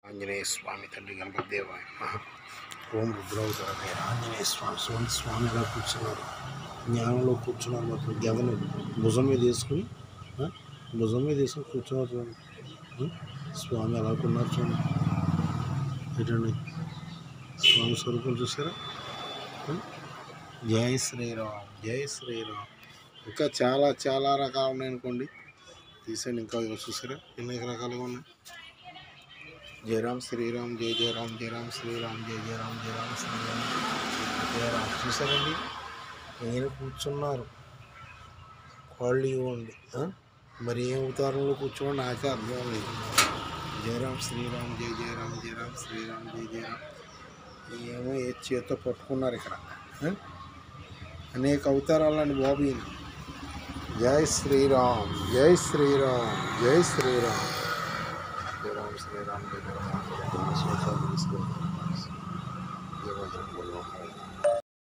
ఆంజనేయ స్వామి తండ్రి గణపతిదేవాయ ఓం రుద్రావతారాయ ఆంజనేయ స్వామి స్వామి స్వామి ఎలా కూర్చున్నారు, జ్ఞానంలో కూర్చున్నారు. మాత్రం గదను భుజం మీద వేసుకుని కూర్చున్నారు చూడండి. స్వామి ఎలా కొన్నారు చూడండి. ఏంటండి స్వామి స్వరూపం చూసారా? జై శ్రీరామ్, జై శ్రీరామ్. ఇంకా చాలా చాలా రకాలు ఉన్నాయి అనుకోండి, తీసండి. ఇంకా చూసారా ఎన్ని రకాలుగా ఉన్నాయి. జయ రామ్ శ్రీరామ్, జయ జయ రామ్, జయ రామ్ శ్రీరామ్, జయ జయ రామ్, జయ రామ్ శ్రీరామ్, జయ రామ్. చూసారండి నేను కూర్చున్నారు, కాళ్ళు ఇవ్వండి. మరి ఏం అవతారంలో కూర్చోండి నాకే అర్థం లేదు. జయ రామ్ శ్రీరామ్, జయ జయ రామ్, జయ రామ్ శ్రీరామ్, జయ జయ రామ్. ఏమో ఏ చేత్తో పట్టుకున్నారు ఇక్కడ. అనేక అవతారాలండి బాబు ఈయన. జై శ్రీరామ్, జై శ్రీరామ్, జై శ్రీరామ్. జయ రామ్ శ్రీరామ్, జయ రామ్.